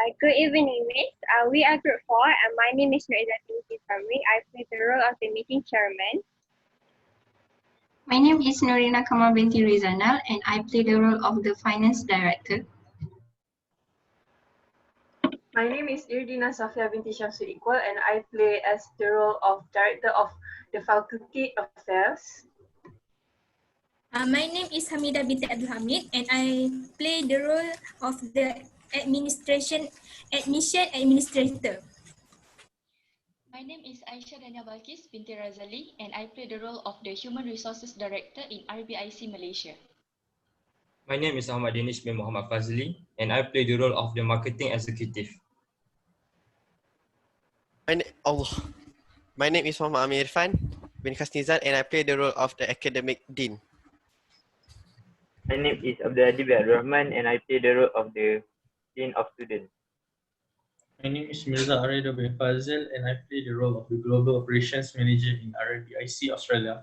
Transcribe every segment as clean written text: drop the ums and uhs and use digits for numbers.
Good evening, Miss. We are Group 4, and my name is Nurizati Famri. I play the role of the meeting chairman. My name is Norina Kamal binti Rizanal, and I play the role of the finance director. My name is Irdina Safia binti Shamsul Iqbal, and I play as the role of director of the faculty affairs. My name is Hamida binti Abdul Hamid, and I play the role of the admission administrator. My name is Aisha Dania Balkis binti Razali, and I play the role of the Human Resources Director in RBIC Malaysia. My name is Ahmad Danish bin Muhammad Fazli, and I play the role of the Marketing Executive. My name is Muhammad Amir Irfan bin Khasnizan, and I play the role of the Academic Dean. My name is Abdul Adib Rahman, and I play the role of the Dean of Students. My name is Mirza Arido bin Fazil, and I play the role of the Global Operations Manager in RBIC Australia.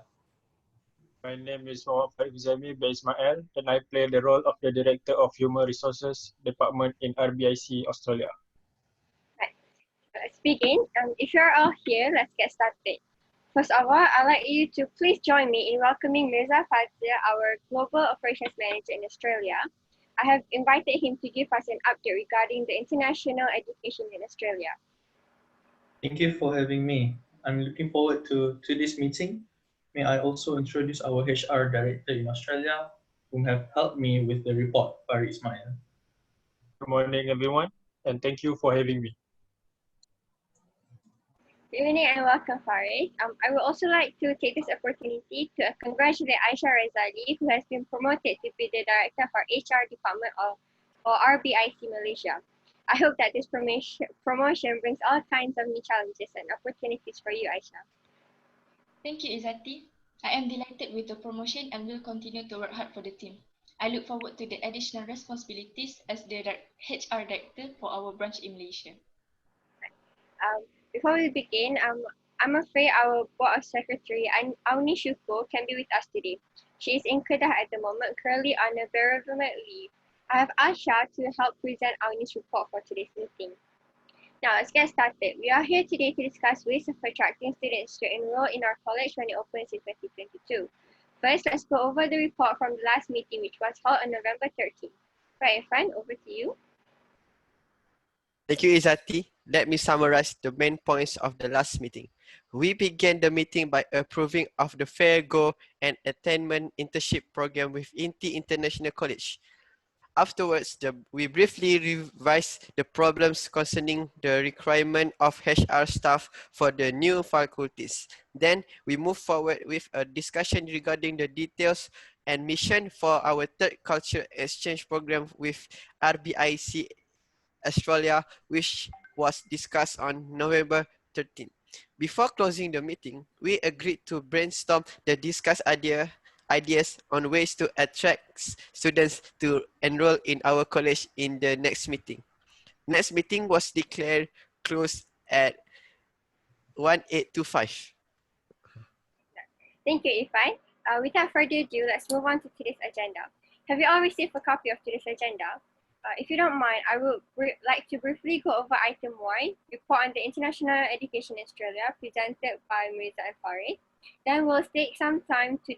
My name is Muhammad Farid Zami bin Ismail, and I play the role of the Director of Human Resources Department in RBIC Australia. Let's begin. If you're all here, let's get started. First of all, I'd like you to please join me in welcoming Mirza Fazil, our Global Operations Manager in Australia. I have invited him to give us an update regarding the international education in Australia. Thank you for having me. I'm looking forward to this meeting. May I also introduce our HR Director in Australia, whom have helped me with the report, Farid Ismail. Good morning, everyone, and thank you for having me. Good evening and welcome, Farid. I would also like to take this opportunity to congratulate Aisha Razali, who has been promoted to be the Director for HR Department for RBIC Malaysia. I hope that this promotion brings all kinds of new challenges and opportunities for you, Aisha. Thank you, Izzati. I am delighted with the promotion and will continue to work hard for the team. I look forward to the additional responsibilities as the HR Director for our branch in Malaysia. Before we begin, I'm afraid our Board of Secretary, Auni Shuko, can be with us today. She is in Kedah at the moment, currently on a bereavement leave. I have Asha to help present Auni's report for today's meeting. Now, let's get started. We are here today to discuss ways of attracting students to enroll in our college when it opens in 2022. First, let's go over the report from the last meeting, which was held on November 13th. Right, Irfan, over to you. Thank you, Izzati. Let me summarize the main points of the last meeting. We began the meeting by approving of the Fair Go and Attainment Internship Program with Inti International College. Afterwards, we briefly revised the problems concerning the requirement of HR staff for the new faculties. Then, we moved forward with a discussion regarding the details and mission for our third culture exchange program with RBIC Australia, which was discussed on November 13. Before closing the meeting, we agreed to brainstorm the discussed ideas on ways to attract students to enroll in our college in the next meeting. Next meeting was declared closed at 1825. Thank you, Irfan. Without further ado, let's move on to today's agenda. Have you all received a copy of today's agenda? If you don't mind, I would like to briefly go over item 1, report on the international education in Australia, presented by Mirza and Farid. Then we'll take some time to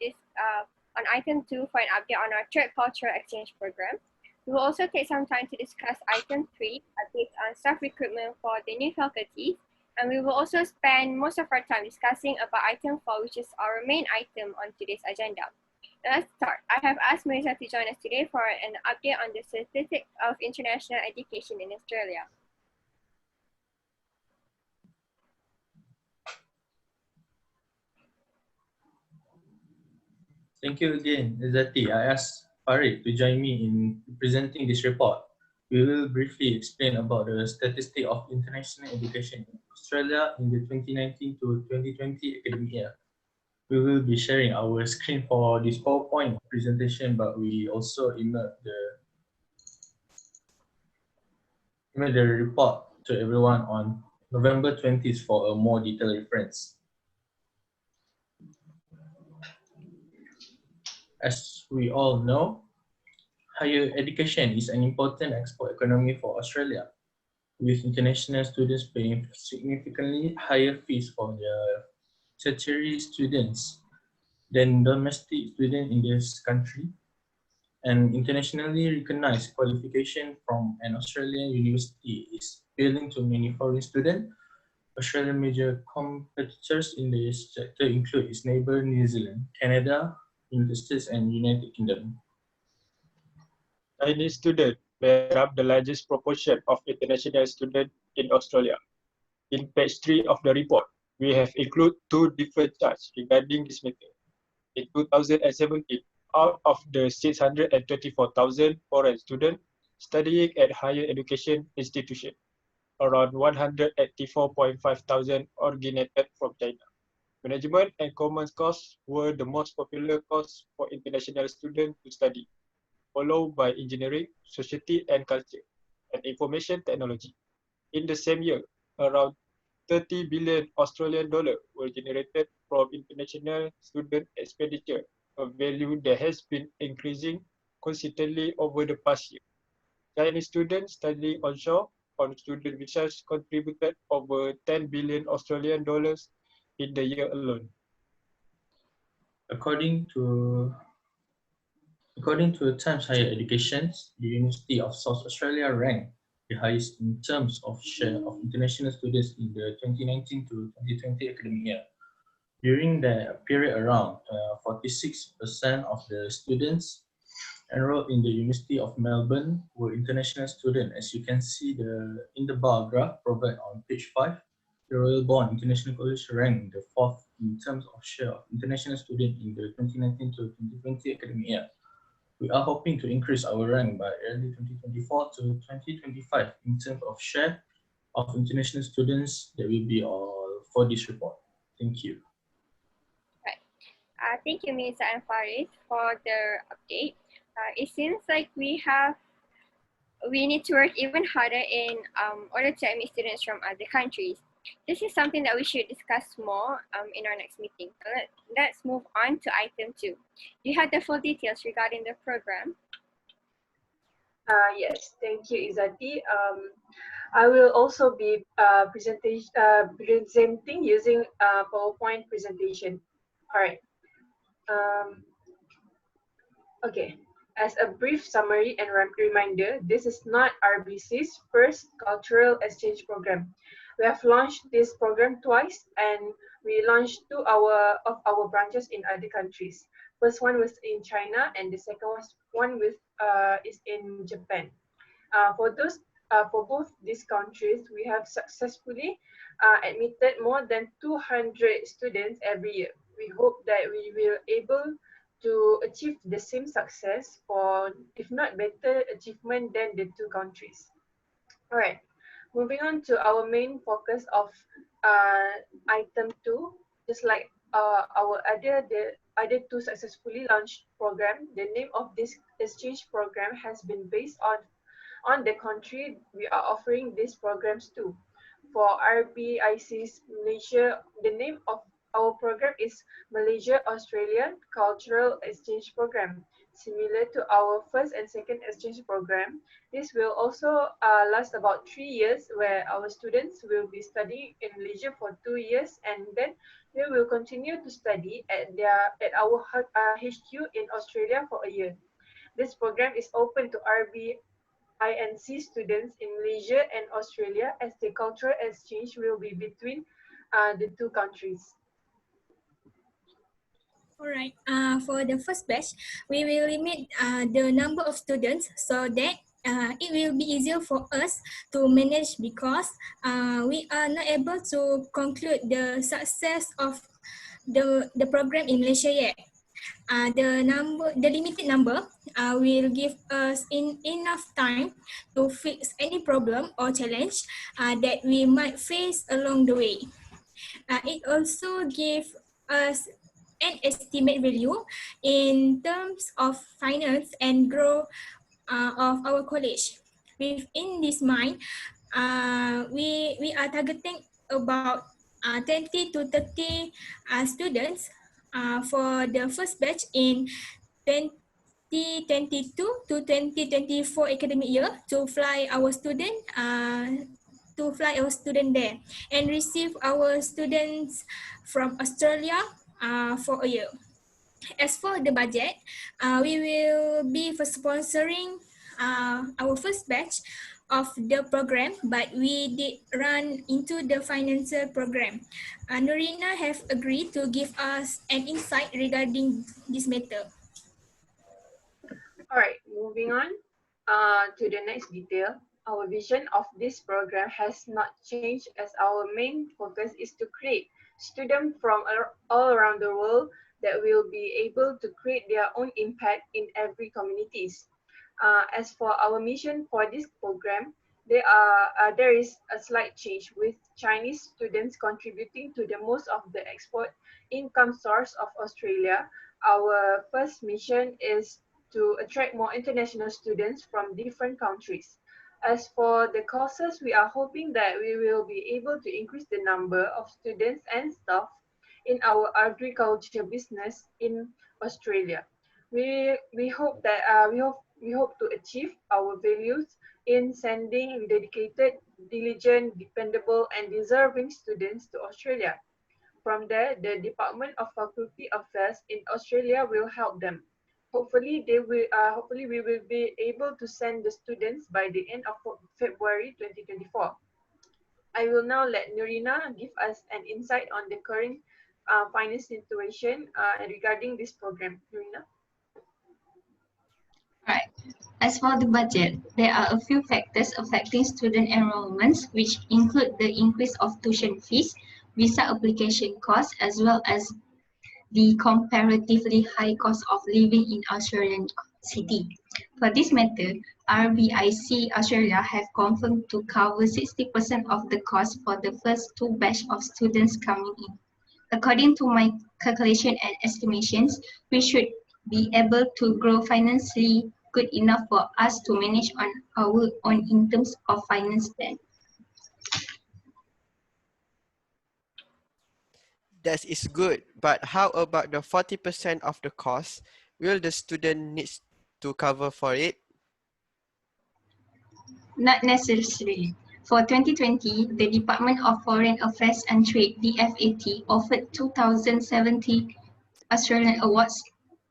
on item 2 for an update on our third cultural exchange program. We will also take some time to discuss item 3, updates on staff recruitment for the new faculties. And we will also spend most of our time discussing about item 4, which is our main item on today's agenda. Let's start. I have asked Mirza to join us today for an update on the statistics of international education in Australia. Thank you again, Izzati. I asked Farid to join me in presenting this report. We will briefly explain about the statistics of international education in Australia in the 2019 to 2020 academic year. We will be sharing our screen for this PowerPoint presentation, but we also emailed the report to everyone on November 20th for a more detailed reference. As we all know, higher education is an important export economy for Australia. with international students paying significantly higher fees for their tertiary students than domestic students in this country. An internationally recognized qualification from an Australian university is appealing to many foreign students. Australia's major competitors in this sector include its neighbor New Zealand, Canada, United States, and United Kingdom. Chinese students make up the largest proportion of international students in Australia. In page 3 of the report, we have included two different charts regarding this matter. In 2017, out of the 624,000 foreign students studying at higher education institutions, around 184.5 thousand originated from China. Management and Commons courses were the most popular course for international students to study, followed by engineering, society and culture, and information technology. In the same year, around 30 billion Australian dollars were generated from international student expenditure, a value that has been increasing consistently over the past year. Chinese students studying onshore on student visas contributed over 10 billion Australian dollars in the year alone. According to Times Higher Education, the University of South Australia ranked the highest in terms of share of international students in the 2019 to 2020 academic year. During the period, around 46% of the students enrolled in the University of Melbourne were international students. As you can see in the bar graph provided on page 5, the Royal Bond International College ranked the fourth in terms of share of international students in the 2019 to 2020 academic year. We are hoping to increase our rank by early 2024 to 2025 in terms of share of international students. That will be all for this report. Thank you. Right. Thank you, Ms. and Faris, for the update. It seems like we need to work even harder in order to admit students from other countries. This is something that we should discuss more in our next meeting. So let's move on to item 2. You have the full details regarding the program. Yes, thank you, Izati. I will also be presenting using PowerPoint presentation. All right. Okay. As a brief summary and reminder, this is not RBC's first cultural exchange program. We have launched this program twice, and we launched two of our branches in other countries. First one was in China, and the second one is in Japan. For both these countries, we have successfully admitted more than 200 students every year. We hope that we will able to achieve the same success or if not better achievement than the two countries. All right, moving on to our main focus of item 2, just like the other two successfully launched program, the name of this exchange program has been based on the country we are offering these programs to. For RBIC's Malaysia, the name of our program is Malaysia Australian Cultural Exchange Program. Similar to our first and second exchange program, this will also last about 3 years, where our students will be studying in Malaysia for 2 years, and then they will continue to study at our HQ in Australia for a year. This program is open to INC students in Malaysia and Australia, as the cultural exchange will be between the two countries. Alright, for the first batch, we will limit the number of students so that it will be easier for us to manage, because we are not able to conclude the success of the program in Malaysia yet. The limited number will give us enough time to fix any problem or challenge that we might face along the way. It also gives us an estimate value in terms of finance and growth of our college. Within this mind, we are targeting about 20 to 30 students for the first batch in 2022 to 2024 academic year to fly our student to fly our student there and receive our students from Australia for a year. As for the budget, we will be for sponsoring our first batch of the program, but we did run into the financial program. Norina have agreed to give us an insight regarding this matter. All right, moving on to the next detail. Our vision of this program has not changed as our main focus is to create students from all around the world that will be able to create their own impact in every communities. As for our mission for this program, there is a slight change with Chinese students contributing to the most of the export income source of Australia. Our first mission is to attract more international students from different countries. As for the courses, we are hoping that we will be able to increase the number of students and staff in our agriculture business in Australia. We hope that we hope to achieve our values in sending dedicated, diligent, dependable, and deserving students to Australia. From there, the Department of Faculty Affairs in Australia will help them. Hopefully, we will be able to send the students by the end of February 2024. I will now let Norina give us an insight on the current finance situation regarding this program. Norina? Right. As for the budget, there are a few factors affecting student enrollments, which include the increase of tuition fees, visa application costs, as well as the comparatively high cost of living in Australian city. For this matter, RBIC Australia have confirmed to cover 60% of the cost for the first two batch of students coming in. According to my calculation and estimations, we should be able to grow financially good enough for us to manage on our own in terms of finance plan. That is good, but how about the 40% of the cost? Will the student need to cover for it? Not necessarily. For 2020, the Department of Foreign Affairs and Trade, DFAT, offered 2,070 Australian awards,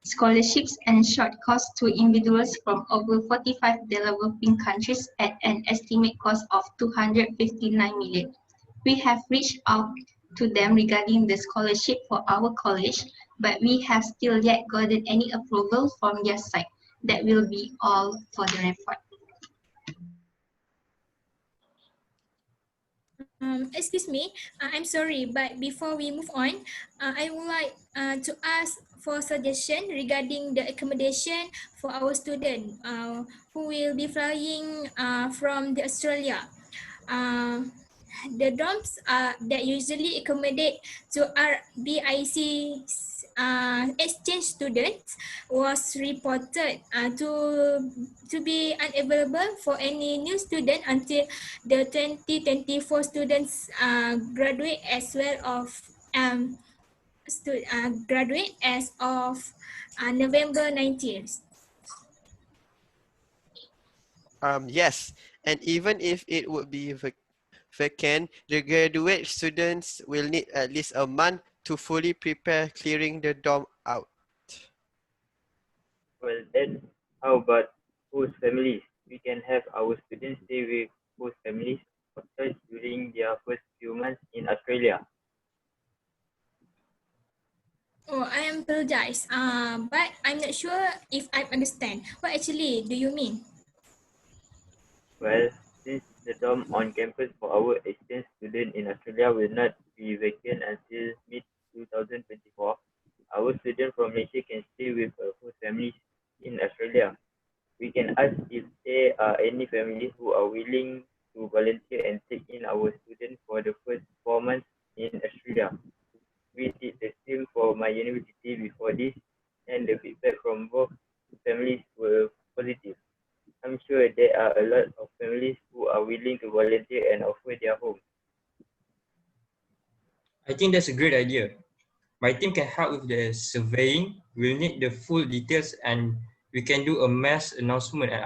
scholarships, and short courses to individuals from over 45 developing countries at an estimated cost of 259 million. We have reached out to them regarding the scholarship for our college, but we have still yet gotten any approval from their side. That will be all for the report. Excuse me, I'm sorry, but before we move on, I would like to ask for suggestion regarding the accommodation for our student who will be flying from the Australia. The dorms that usually accommodate to RBIC exchange students was reported to be unavailable for any new student until the 2024 students graduate as well of graduate as of November 19th. Yes, and even if it would be vacant, the graduate students will need at least a month to fully prepare clearing the dorm out. Well, then, how about host families? We can have our students stay with host families of choice during their first few months in Australia. Oh, I apologize. But I'm not sure if I understand. What actually do you mean? Well, since the dorm on campus for our exchange students in Australia will not be vacant until mid-2024, our students from Malaysia can stay with a host family in Australia. We can ask if there are any families who are willing to volunteer and take in our students for the first 4 months in Australia. We did the same for my university before this, and the feedback from both families were positive. I'm sure there are a lot of families who are willing to volunteer and offer their home. I think that's a great idea. My team can help with the surveying. We'll need the full details and we can do a mass announcement and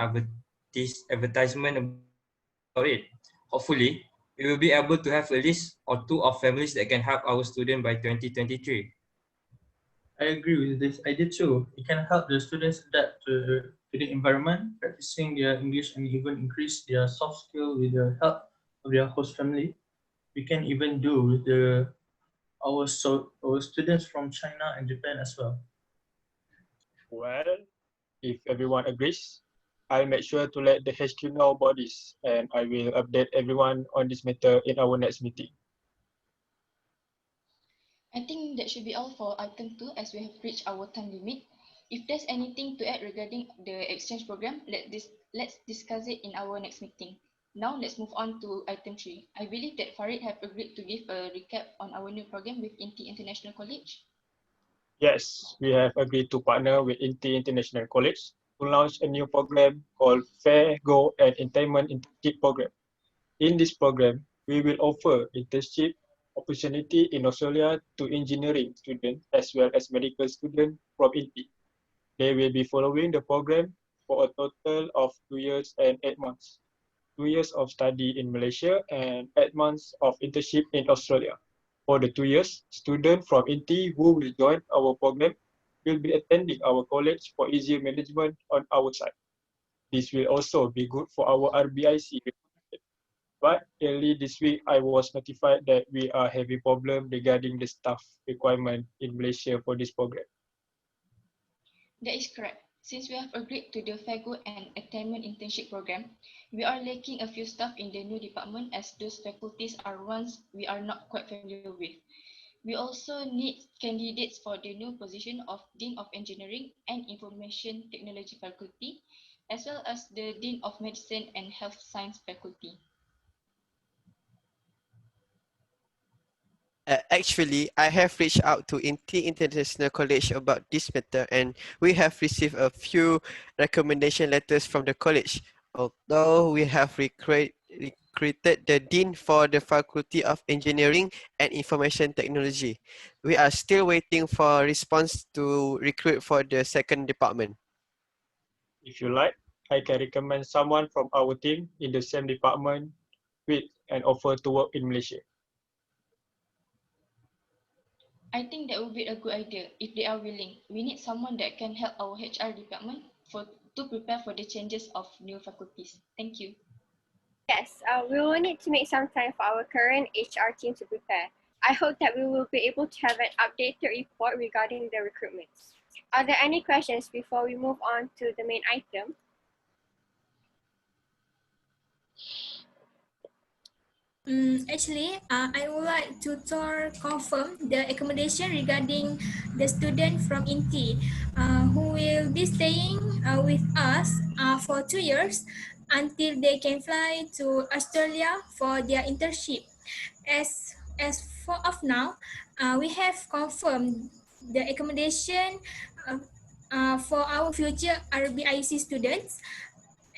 advertisement about it. Hopefully, We will be able to have a list or two of families that can help our student by 2023. I agree with this idea too. It can help the students adapt to the environment, practicing their English and even increase their soft skill with the help of their host family. We can even do with our students from China and Japan as well. Well, if everyone agrees, I'll make sure to let the HQ know about this, and I will update everyone on this matter in our next meeting. I think that should be all for item 2 as we have reached our time limit. If there's anything to add regarding the exchange program, let's discuss it in our next meeting. Now let's move on to item 3. I believe that Farid have agreed to give a recap on our new program with INTI International College. Yes, we have agreed to partner with INTI International College to launch a new program called Fair, Go and Attainment Internship Program. In this program, we will offer internship opportunity in Australia to engineering students as well as medical students from INTI. They will be following the program for a total of 2 years and 8 months. 2 years of study in Malaysia and 8 months of internship in Australia. For the 2 years, students from INTI who will join our program will be attending our college for easier management on our side. This will also be good for our RBIC. But early this week, I was notified that we are having problem regarding the staff requirement in Malaysia for this program. That is correct. Since we have agreed to the FAGO and Attainment Internship Program, we are lacking a few staff in the new department as those faculties are ones we are not quite familiar with. We also need candidates for the new position of Dean of Engineering and Information Technology Faculty, as well as the Dean of Medicine and Health Science Faculty. Actually, I have reached out to INTI International College about this matter and we have received a few recommendation letters from the college. Although we have recruited the Dean for the Faculty of Engineering and Information Technology, we are still waiting for a response to recruit for the second department. If you like, I can recommend someone from our team in the same department with an offer to work in Malaysia. I think that would be a good idea if they are willing. We need someone that can help our HR department to prepare for the changes of new faculties. Thank you. Yes, we will need to make some time for our current HR team to prepare. I hope that we will be able to have an updated report regarding the recruitments. Are there any questions before we move on to the main item? I would like to confirm the accommodation regarding the student from INTI who will be staying with us for 2 years until they can fly to Australia for their internship. As for of now, we have confirmed the accommodation for our future RBIC students,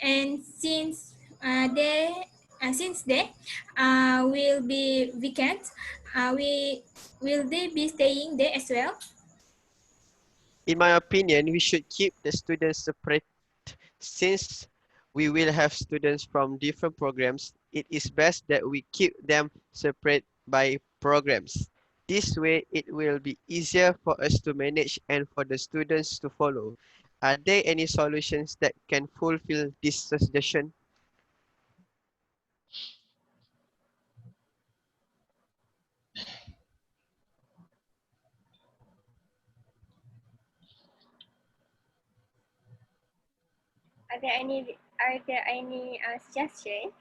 and since they will be vacant, will they be staying there as well? In my opinion, we should keep the students separate since we will have students from different programs. It is best that we keep them separate by programs. This way, it will be easier for us to manage and for the students to follow. Are there any solutions that can fulfill this suggestion? Are there any suggestions?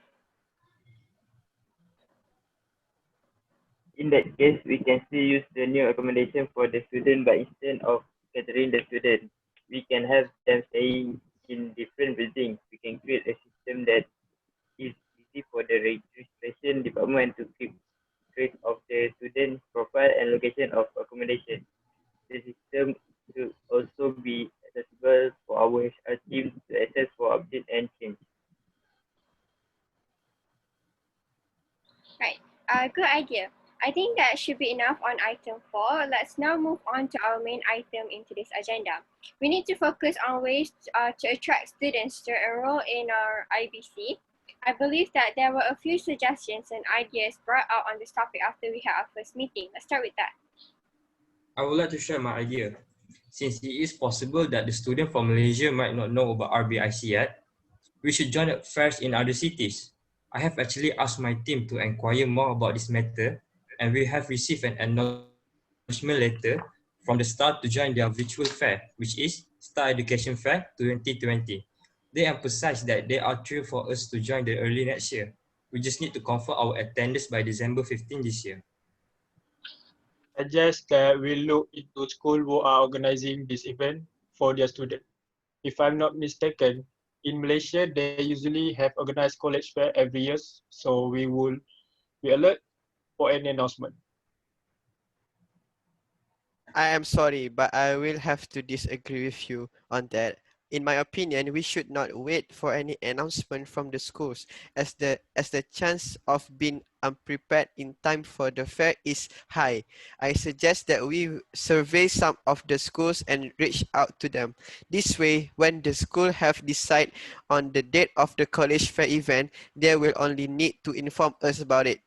In that case, we can still use the new accommodation for the student, but instead of scattering the student, we can have them staying in different buildings. We can create a system that is easy for the registration department to keep trace of the student profile and location of accommodation. The system should also be accessible for our HR team to access for update and change. Right, good idea. I think that should be enough on item 4. Let's now move on to our main item in today's agenda. We need to focus on ways to attract students to enroll in our IBC. I believe that there were a few suggestions and ideas brought out on this topic after we had our first meeting. Let's start with that. I would like to share my idea. Since it is possible that the student from Malaysia might not know about RBIC yet, we should join up fairs in other cities. I have actually asked my team to inquire more about this matter, and we have received an acknowledgement letter from the STAR to join their virtual fair, which is STAR Education Fair 2020. They emphasize that they are thrilled for us to join the early next year. We just need to confirm our attendance by December 15 this year. Suggest that we look into schools who are organizing this event for their students. If I'm not mistaken, in Malaysia, they usually have organized college fair every year, so we will be alert for any announcement. I am sorry, but I will have to disagree with you on that. In my opinion, we should not wait for any announcement from the schools, as the chance of being unprepared in time for the fair is high. I suggest that we survey some of the schools and reach out to them. This way, when the school have decided on the date of the college fair event, they will only need to inform us about it.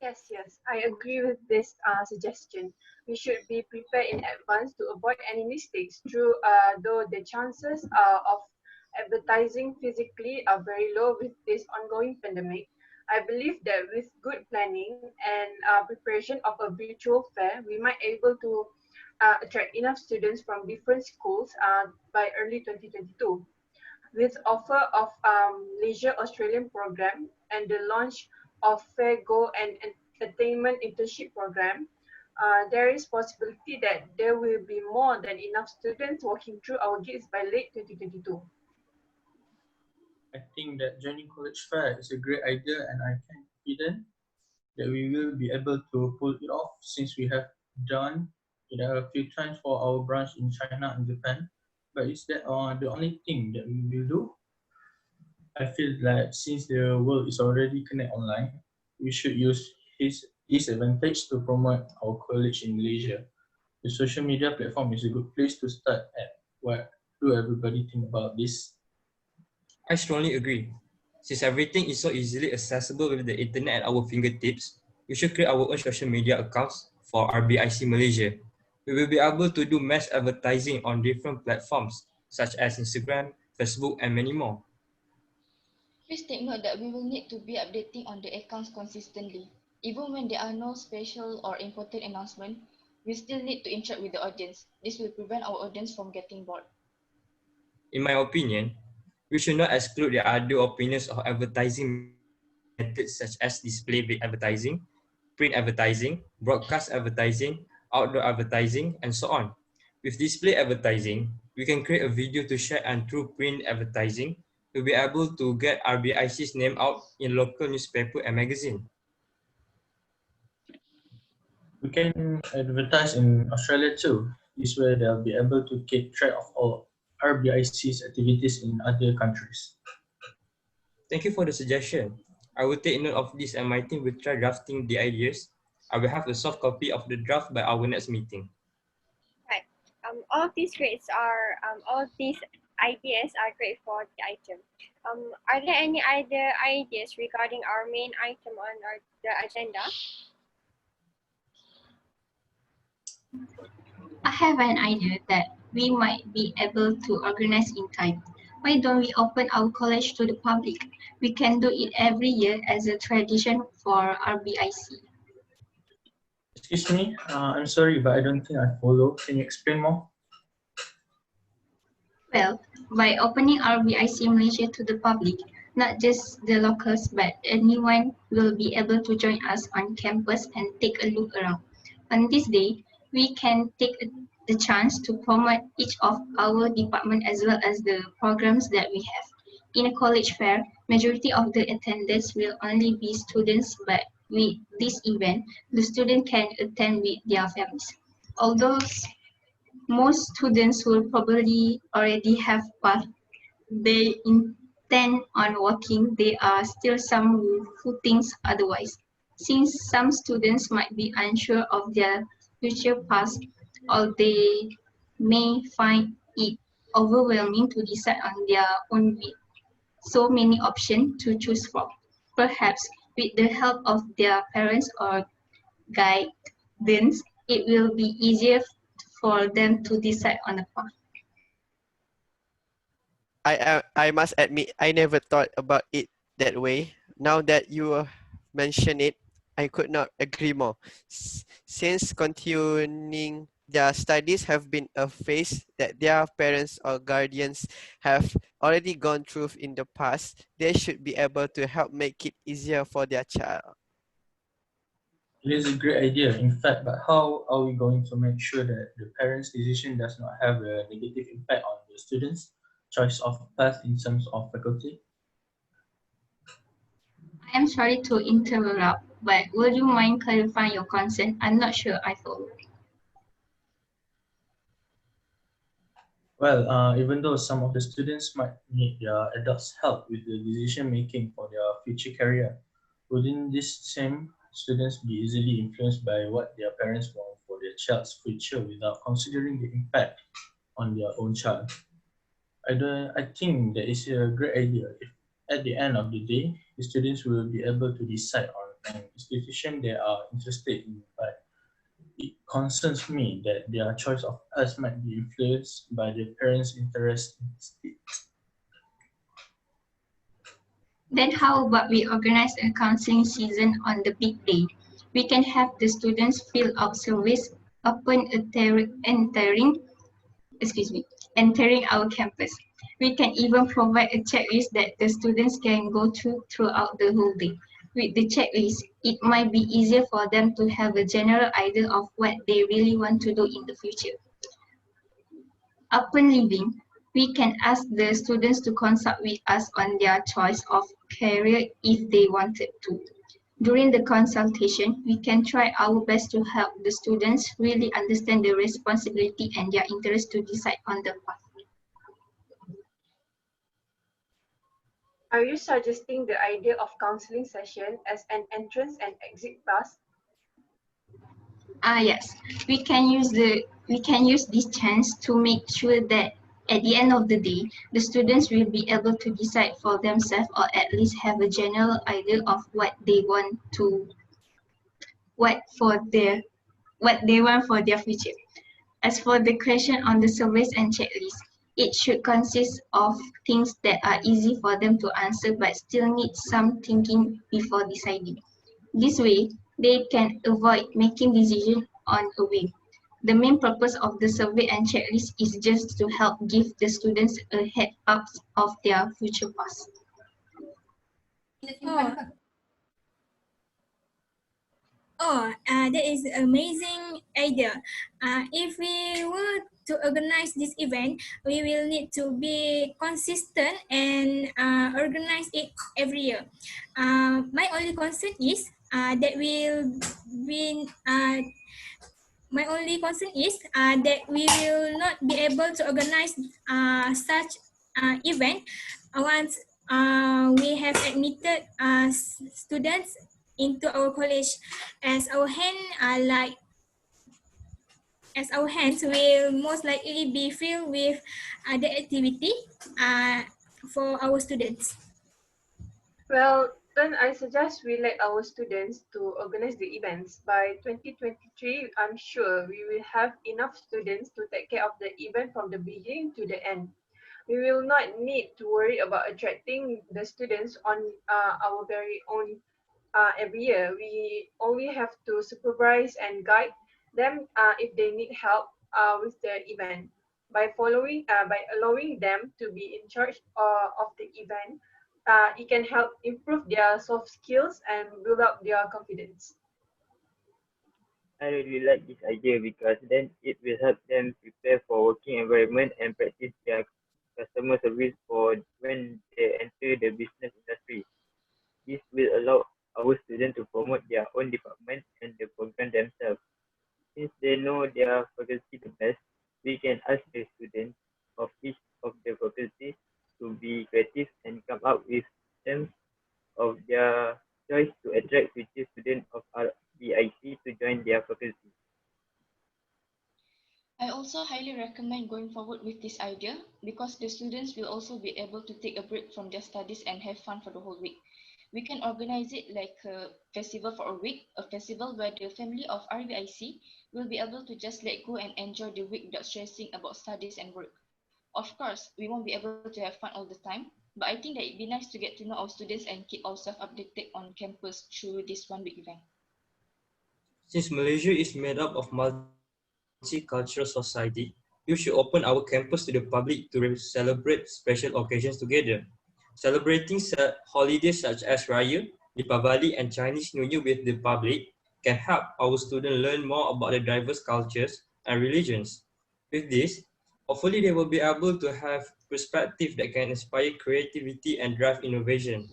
Yes, I agree with this suggestion. We should be prepared in advance to avoid any mistakes. True, though the chances of advertising physically are very low with this ongoing pandemic, I believe that with good planning and preparation of a virtual fair, we might able to attract enough students from different schools by early 2022. With offer of Leisure Australian program and the launch of Fair Go and Attainment Internship program, there is possibility that there will be more than enough students walking through our gates by late 2022. I think that joining college fair is a great idea, and I can confident that we will be able to pull it off since we have done it a few times for our branch in China and Japan. But is that the only thing that we will do? I feel like since the world is already connected online, we should use his advantage to promote our college in Malaysia. The social media platform is a good place to start at. What do everybody think about this? I strongly agree. Since everything is so easily accessible with the internet at our fingertips, we should create our own social media accounts for RBIC Malaysia. We will be able to do mass advertising on different platforms such as Instagram, Facebook, and many more. Please take note that we will need to be updating on the accounts consistently. Even when there are no special or important announcements, we still need to interact with the audience. This will prevent our audience from getting bored. In my opinion, we should not exclude the other opinions of advertising methods such as display advertising, print advertising, broadcast advertising, outdoor advertising, and so on. With display advertising, we can create a video to share, and through print advertising, we'll be able to get RBIC's name out in local newspaper and magazine. We can advertise in Australia too. This way they'll be able to keep track of all RBIC's activities in other countries. Thank you for the suggestion. I will take note of this and my team will try drafting the ideas. I will have a soft copy of the draft by our next meeting. Right. All of these ideas are great for the item. Are there any other ideas regarding our main item on the agenda? I have an idea that we might be able to organize in time. Why don't we open our college to the public? We can do it every year as a tradition for RBIC. Excuse me, I'm sorry, but I don't think I follow. Can you explain more? Well, by opening RBIC Malaysia to the public, not just the locals, but anyone will be able to join us on campus and take a look around. On this day, we can take the chance to promote each of our department as well as the programs that we have. In a college fair, majority of the attendants will only be students, but with this event, the student can attend with their families. Although most students will probably already have passed, they intend on walking, there are still some who think otherwise. Since some students might be unsure of their future paths, or they may find it overwhelming to decide on their own way. so many options to choose from. Perhaps with the help of their parents or guidance, it will be easier for them to decide on a path. I must admit I never thought about it that way. Now that you mention it, I could not agree more. Since continuing their studies have been a phase that their parents or guardians have already gone through in the past, they should be able to help make it easier for their child. It is a great idea, in fact, but how are we going to make sure that the parents' decision does not have a negative impact on the students' choice of path in terms of faculty? I am sorry to interrupt, but would you mind clarifying your concern? I'm not sure I follow. Well, even though some of the students might need their adults' help with the decision making for their future career, wouldn't these same students be easily influenced by what their parents want for their child's future without considering the impact on their own child? I think that is a great idea. If at the end of the day, the students will be able to decide on an institution they are interested in, but it concerns me that their choice of us might be influenced by their parents' interest instead. Then how about we organize a counseling season on the big day? We can have the students fill out surveys upon entering our campus. We can even provide a checklist that the students can go through throughout the whole day. With the checklist, it might be easier for them to have a general idea of what they really want to do in the future. Upon leaving, we can ask the students to consult with us on their choice of career if they wanted to. During the consultation, we can try our best to help the students really understand the responsibility and their interest to decide on the path. Are you suggesting the idea of counseling session as an entrance and exit pass? Yes, we can use this chance to make sure that at the end of the day, the students will be able to decide for themselves or at least have a general idea of what for their what they want for their future. As for the question on the surveys and checklist, it should consist of things that are easy for them to answer but still need some thinking before deciding. This way, they can avoid making decisions on a whim. The main purpose of the survey and checklist is just to help give the students a head up of their future paths. Oh, that is amazing idea. If we were to organize this event, we will need to be consistent and organize it every year. My only concern is that will be my only concern is that we will not be able to organize such event once we have admitted students into our college, as our hands will most likely be filled with the activity for our students. Well, then I suggest we let our students to organize the events. By 2023, I'm sure we will have enough students to take care of the event from the beginning to the end. We will not need to worry about attracting the students on our very own every year. We only have to supervise and guide them if they need help with the event. By allowing them to be in charge of the event, it can help improve their soft skills and build up their confidence. I really like this idea because then it will help them prepare for working environment and practice their customer service for when they enter the business industry. This will allow our students to promote their own department and the program themselves. Since they know their faculty the best, we can ask the students of each of the faculties to be creative and come up with terms of their choice to attract future students of RBIC to join their faculty. I also highly recommend going forward with this idea because the students will also be able to take a break from their studies and have fun for the whole week. We can organize it like a festival for a week, a festival where the family of RBIC will be able to just let go and enjoy the week without stressing about studies and work. Of course, we won't be able to have fun all the time, but I think that it'd be nice to get to know our students and keep ourselves updated on campus through this 1 week event. Since Malaysia is made up of multicultural society, we should open our campus to the public to celebrate special occasions together. Celebrating holidays such as Raya, Deepavali, and Chinese New Year with the public can help our students learn more about the diverse cultures and religions. With this, hopefully they will be able to have perspective that can inspire creativity and drive innovation.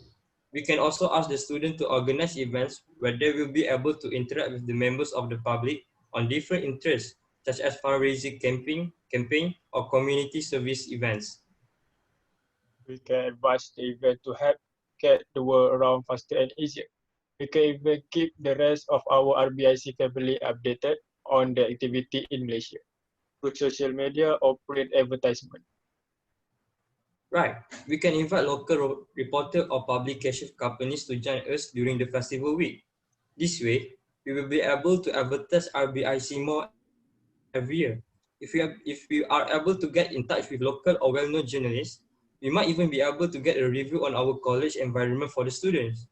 We can also ask the student to organize events where they will be able to interact with the members of the public on different interests, such as fundraising campaign or community service events. We can advance the event to help get the world around faster and easier. We can even keep the rest of our RBIC family updated on the activity in Malaysia through social media or print advertisement. Right, we can invite local reporter or publication companies to join us during the festival week. This way, we will be able to advertise RBIC more every year. If we are able to get in touch with local or well-known journalists, we might even be able to get a review on our college environment for the students.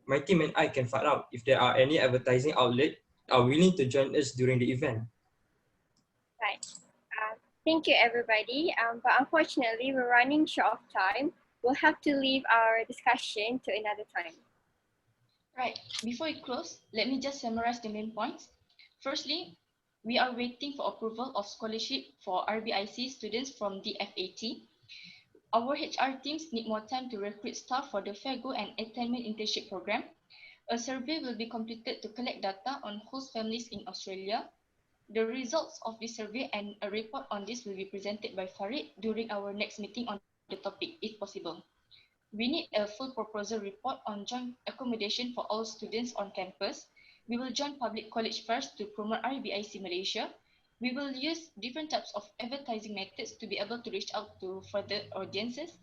My team and I can find out if there are any advertising outlets that are willing to join us during the event. Right. Thank you, everybody. But unfortunately, we're running short of time. We'll have to leave our discussion to another time. Right, before we close, let me just summarize the main points. Firstly, we are waiting for approval of scholarship for RBIC students from the FAT. Our HR teams need more time to recruit staff for the FAGO and attainment internship program. A survey will be completed to collect data on host families in Australia. The results of this survey and a report on this will be presented by Farid during our next meeting on the topic, if possible. We need a full proposal report on joint accommodation for all students on campus. We will join public college first to promote RBIC Malaysia. We will use different types of advertising methods to be able to reach out to further audiences.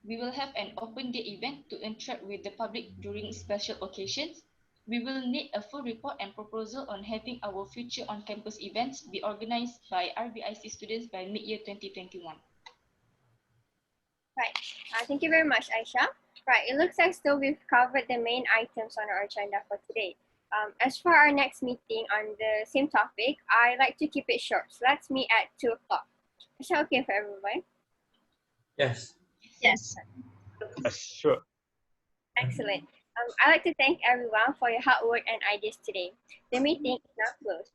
We will have an open day event to interact with the public during special occasions. We will need a full report and proposal on having our future on-campus events be organized by RBIC students by mid-year 2021. Right. Thank you very much, Aisha. Right. It looks like still we've covered the main items on our agenda for today. As for our next meeting on the same topic, I like to keep it short. So let's meet at 2 o'clock. Is that okay for everyone? Yes. Yes. Yes, sure. Excellent. I'd like to thank everyone for your hard work and ideas today. The meeting is now closed.